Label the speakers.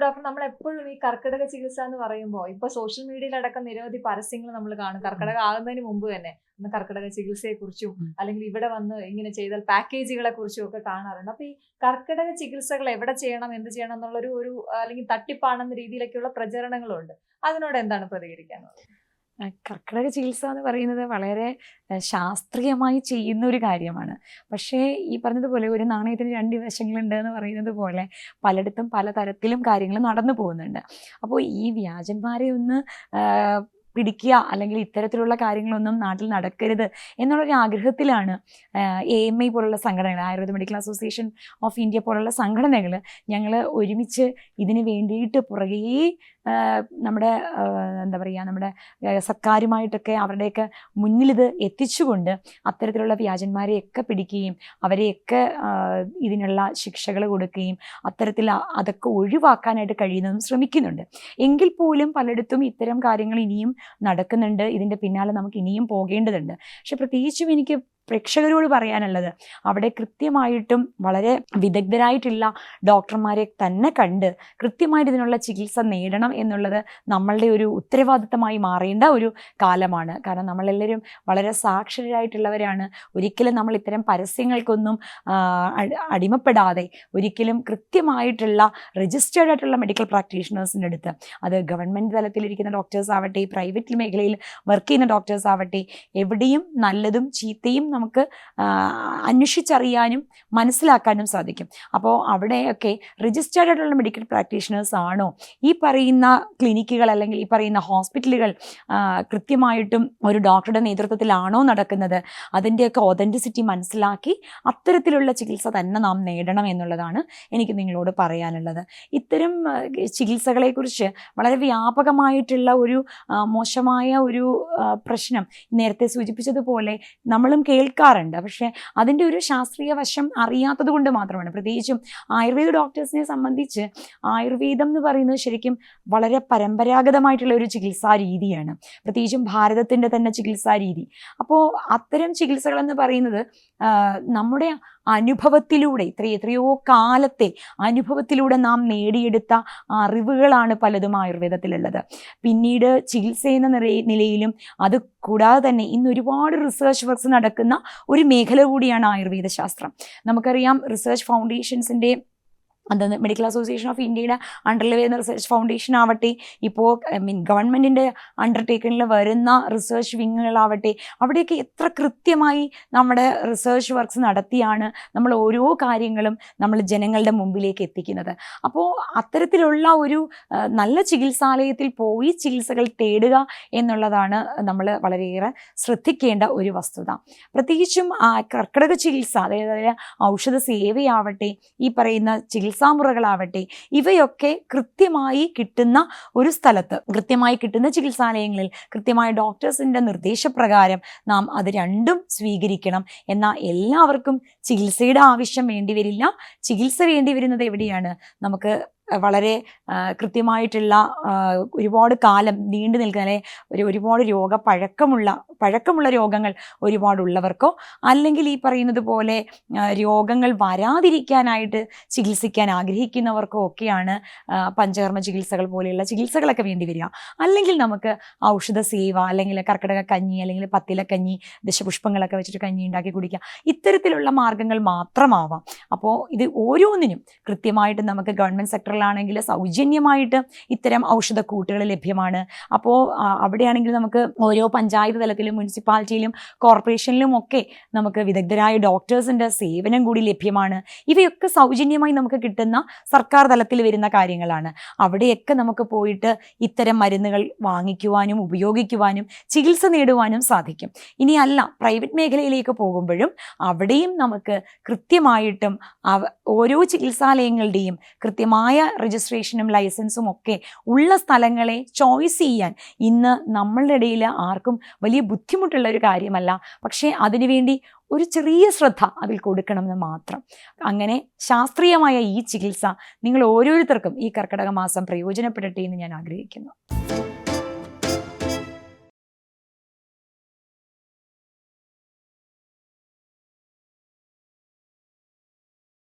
Speaker 1: Doctor നമ്മൾ എപ്പോഴും ഈ കർക്കിടക ചികിത്സ എന്ന് പറയുമ്പോൾ ഇപ്പൊ സോഷ്യൽ മീഡിയയിലടക്കം നിരവധി പരസ്യങ്ങൾ നമ്മൾ കാണും. കർക്കിടക ആകുന്നതിന് മുമ്പ് തന്നെ കർക്കിടക ചികിത്സയെ കുറിച്ചും അല്ലെങ്കിൽ ഇവിടെ വന്ന് ഇങ്ങനെ ചെയ്താൽ പാക്കേജുകളെ കുറിച്ചും ഒക്കെ കാണാറുണ്ട്. അപ്പൊ ഈ കർക്കിടക ചികിത്സകൾ എവിടെ ചെയ്യണം, എന്ത് ചെയ്യണം എന്നുള്ളൊരു ഒരു അല്ലെങ്കിൽ തട്ടിപ്പാണെന്ന രീതിയിലൊക്കെയുള്ള പ്രചരണങ്ങളുണ്ട്. അതിനോട് എന്താണ് പ്രതികരിക്കാനുള്ളത്?
Speaker 2: കർക്കിടക ചികിത്സ എന്ന് പറയുന്നത് വളരെ ശാസ്ത്രീയമായി ചെയ്യുന്ന ഒരു കാര്യമാണ്. പക്ഷേ ഈ പറഞ്ഞതുപോലെ ഒരു നാണയത്തിന് രണ്ട് വശങ്ങളുണ്ട് എന്ന് പറയുന്നത് പോലെ പലയിടത്തും പലതരത്തിലും കാര്യങ്ങൾ നടന്നു പോകുന്നുണ്ട്. അപ്പോൾ ഈ വ്യാജന്മാരെ ഒന്ന് പിടിക്കുക അല്ലെങ്കിൽ ഇത്തരത്തിലുള്ള കാര്യങ്ങളൊന്നും നാട്ടിൽ നടക്കരുത് എന്നുള്ളൊരു ആഗ്രഹത്തിലാണ് AMI പോലുള്ള സംഘടനകൾ, Ayurveda medical association of India പോലുള്ള സംഘടനകൾ ഞങ്ങൾ ഒരുമിച്ച് ഇതിന് വേണ്ടിയിട്ട് പുറകെ നമ്മുടെ എന്താ പറയുക, നമ്മുടെ സർക്കാരുമായിട്ടൊക്കെ അവരുടെയൊക്കെ മുന്നിലിത് എത്തിച്ചുകൊണ്ട് അത്തരത്തിലുള്ള വ്യാജന്മാരെയൊക്കെ പിടിക്കുകയും അവരെയൊക്കെ ഇതിനുള്ള ശിക്ഷകൾ കൊടുക്കുകയും അത്തരത്തിൽ അതൊക്കെ ഒഴിവാക്കാനായിട്ട് കഴിയുന്നതും ശ്രമിക്കുന്നുണ്ട്. എങ്കിൽ പോലും പലയിടത്തും ഇത്തരം കാര്യങ്ങൾ ഇനിയും നടക്കുന്നുണ്ട്. ഇതിൻ്റെ പിന്നാലെ നമുക്ക് ഇനിയും പോകേണ്ടതുണ്ട്. പക്ഷെ പ്രത്യേകിച്ചും എനിക്ക് പ്രേക്ഷകരോട് പറയാനുള്ളത്, അവിടെ കൃത്യമായിട്ടും വളരെ വിദഗ്ധരായിട്ടുള്ള ഡോക്ടർമാരെ തന്നെ കണ്ട് കൃത്യമായിട്ട് ഇതിനുള്ള ചികിത്സ നേടണം എന്നുള്ളത് നമ്മളുടെ ഒരു ഉത്തരവാദിത്തമായി മാറേണ്ട ഒരു കാലമാണ്. കാരണം നമ്മളെല്ലാവരും വളരെ സാക്ഷരരായിട്ടുള്ളവരാണ്. ഒരിക്കലും നമ്മൾ ഇത്തരം പരസ്യങ്ങൾക്കൊന്നും അടിമപ്പെടാതെ ഒരിക്കലും കൃത്യമായിട്ടുള്ള രജിസ്റ്റേർഡ് ആയിട്ടുള്ള മെഡിക്കൽ പ്രാക്ടീഷണേഴ്സിൻ്റെ അടുത്ത്, അത് ഗവൺമെൻറ് തലത്തിലിരിക്കുന്ന ഡോക്ടേഴ്സ് ആവട്ടെ, പ്രൈവറ്റ് മേഖലയിൽ വർക്ക് ചെയ്യുന്ന ഡോക്ടേഴ്സ് ആവട്ടെ, എവിടെയും നല്ലതും ചീത്തയും നമുക്ക് അന്വേഷിച്ചറിയാനും മനസ്സിലാക്കാനും സാധിക്കും. അപ്പോൾ അവിടെയൊക്കെ രജിസ്റ്റേർഡ് ആയിട്ടുള്ള മെഡിക്കൽ പ്രാക്ടീഷണേഴ്സ് ആണോ, ഈ പറയുന്ന ക്ലിനിക്കുകൾ അല്ലെങ്കിൽ ഈ പറയുന്ന ഹോസ്പിറ്റലുകൾ കൃത്യമായിട്ടും ഒരു ഡോക്ടറുടെ നേതൃത്വത്തിലാണോ നടക്കുന്നത്, അതിൻ്റെയൊക്കെ ഒതൻറ്റിസിറ്റി മനസ്സിലാക്കി അത്തരത്തിലുള്ള ചികിത്സ തന്നെ നാം നേടണം എന്നുള്ളതാണ് എനിക്ക് നിങ്ങളോട് പറയാനുള്ളത്. ഇത്തരം ചികിത്സകളെക്കുറിച്ച് വളരെ വ്യാപകമായിട്ടുള്ള ഒരു മോശമായ ഒരു പ്രശ്നം നേരത്തെ സൂചിപ്പിച്ചതുപോലെ നമ്മളും കേൾക്കാറുണ്ട്. പക്ഷേ അതിൻ്റെ ഒരു ശാസ്ത്രീയ വശം അറിയാത്തത് കൊണ്ട് മാത്രമാണ്. പ്രത്യേകിച്ചും ആയുർവേദ ഡോക്ടേഴ്സിനെ സംബന്ധിച്ച് ആയുർവേദം എന്ന് പറയുന്നത് ശരിക്കും വളരെ പരമ്പരാഗതമായിട്ടുള്ള ഒരു ചികിത്സാ രീതിയാണ്, പ്രത്യേകിച്ചും ഭാരതത്തിൻ്റെ തന്നെ ചികിത്സാ രീതി. അപ്പോൾ അത്തരം ചികിത്സകളെന്ന് പറയുന്നത് നമ്മുടെ അനുഭവത്തിലൂടെ എത്രയോ കാലത്തെ അനുഭവത്തിലൂടെ നാം നേടിയെടുത്ത അറിവുകളാണ് പലതും ആയുർവേദത്തിലുള്ളത്. പിന്നീട് ചികിത്സ എന്ന നിലയിലും അത് കൂടാതെ തന്നെ ഇന്ന് ഒരുപാട് റിസർച്ച് വർക്ക്സ് നടക്കുന്ന ഒരു മേഖല കൂടിയാണ് ആയുർവേദ ശാസ്ത്രം. നമുക്കറിയാം, റിസർച്ച് ഫൗണ്ടേഷൻസിൻ്റെ അതെന്ന് മെഡിക്കൽ അസോസിയേഷൻ ഓഫ് ഇന്ത്യയുടെ അണ്ടറിൽ വരുന്ന റിസർച്ച് ഫൗണ്ടേഷൻ ആവട്ടെ, ഇപ്പോൾ ഗവൺമെൻറ്റിൻ്റെ അണ്ടർടേക്കണിൽ വരുന്ന റിസർച്ച് വിങ്ങുകളാവട്ടെ, അവിടെയൊക്കെ എത്ര കൃത്യമായി നമ്മുടെ റിസർച്ച് വർക്ക്സ് നടത്തിയാണ് നമ്മൾ ഓരോ കാര്യങ്ങളും നമ്മൾ ജനങ്ങളുടെ മുമ്പിലേക്ക് എത്തിക്കുന്നത്. അപ്പോൾ അത്തരത്തിലുള്ള ഒരു നല്ല ചികിത്സാലയത്തിൽ പോയി ചികിത്സകൾ തേടുക എന്നുള്ളതാണ് നമ്മൾ വളരെയേറെ ശ്രദ്ധിക്കേണ്ട ഒരു വസ്തുത. പ്രത്യേകിച്ചും കർക്കിടക ചികിത്സ, അതായത് ഔഷധ സേവയാവട്ടെ, ഈ പറയുന്ന ചികിത്സാമുറകളാവട്ടെ, ഇവയൊക്കെ കൃത്യമായി കിട്ടുന്ന ഒരു സ്ഥലത്ത്, കൃത്യമായി കിട്ടുന്ന ചികിത്സാലയങ്ങളിൽ കൃത്യമായ ഡോക്ടേഴ്സിൻ്റെ നിർദ്ദേശപ്രകാരം നാം അത് രണ്ടും സ്വീകരിക്കണം. എന്നാൽ എല്ലാവർക്കും ചികിത്സയുടെ ആവശ്യം വേണ്ടി വരില്ല. ചികിത്സ വേണ്ടി വരുന്നത് എവിടെയാണ്? നമുക്ക് വളരെ കൃത്യമായിട്ടുള്ള ഒരുപാട് കാലം നീണ്ടു നിൽക്കുന്ന ഒരുപാട് പഴക്കമുള്ള രോഗങ്ങൾ ഒരുപാടുള്ളവർക്കോ, അല്ലെങ്കിൽ ഈ പറയുന്നത് പോലെ രോഗങ്ങൾ വരാതിരിക്കാനായിട്ട് ചികിത്സിക്കാൻ ആഗ്രഹിക്കുന്നവർക്കോ ഒക്കെയാണ് പഞ്ചകർമ്മ ചികിത്സകൾ പോലെയുള്ള ചികിത്സകളൊക്കെ വേണ്ടി വരിക. അല്ലെങ്കിൽ നമുക്ക് ഔഷധ സേവ, അല്ലെങ്കിൽ കർക്കിടക കഞ്ഞി, അല്ലെങ്കിൽ പത്തിലക്കഞ്ഞി, ദശപുഷ്പങ്ങളൊക്കെ വെച്ചിട്ട് കഞ്ഞി ഉണ്ടാക്കി കുടിക്കുക, ഇത്തരത്തിലുള്ള മാർഗങ്ങൾ മാത്രമാവാം. അപ്പോൾ ഇത് ഓരോന്നിനും കൃത്യമായിട്ട് നമുക്ക് ഗവൺമെൻറ് സെക്ടറിലാണെങ്കിൽ സൗജന്യമായിട്ട് ഇത്തരം ഔഷധക്കൂട്ടുകൾ ലഭ്യമാണ്. അപ്പോൾ അവിടെയാണെങ്കിൽ നമുക്ക് ഓരോ പഞ്ചായത്ത് തലത്തിലും മുനിസിപ്പാലിറ്റിയിലും കോർപ്പറേഷനിലും ഒക്കെ നമുക്ക് വിദഗ്ധരായ ഡോക്ടേഴ്സിൻ്റെ സേവനം കൂടി ലഭ്യമാണ്. ഇവയൊക്കെ സൗജന്യമായി നമുക്ക് കിട്ടുന്ന സർക്കാർ തലത്തിൽ വരുന്ന കാര്യങ്ങളാണ്. അവിടെയൊക്കെ നമുക്ക് പോയിട്ട് ഇത്തരം മരുന്നുകൾ വാങ്ങിക്കുവാനും ഉപയോഗിക്കുവാനും ചികിത്സ നേടുവാനും സാധിക്കും. ഇനിയല്ല, പ്രൈവറ്റ് മേഖലയിലേക്ക് പോകുമ്പോഴും അവിടെയും നമുക്ക് കൃത്യമായിട്ടും ഓരോ ചികിത്സാലയങ്ങളുടെയും കൃത്യമായ രജിസ്ട്രേഷനും ലൈസൻസും ഒക്കെ ഉള്ള സ്ഥലങ്ങളെ ചോയ്സ് ചെയ്യാൻ ഇന്ന് നമ്മളുടെ ഇടയിൽ ആർക്കും വലിയ ബുദ്ധിമുട്ടുള്ള ഒരു കാര്യമല്ല. പക്ഷേ അതിനുവേണ്ടി ഒരു ചെറിയ ശ്രദ്ധ അതിൽ കൊടുക്കണമെന്ന് മാത്രം. അങ്ങനെ ശാസ്ത്രീയമായ ഈ ചികിത്സ നിങ്ങൾ ഓരോരുത്തർക്കും ഈ കർക്കിടക മാസം പ്രയോജനപ്പെടട്ടെ എന്ന് ഞാൻ ആഗ്രഹിക്കുന്നു.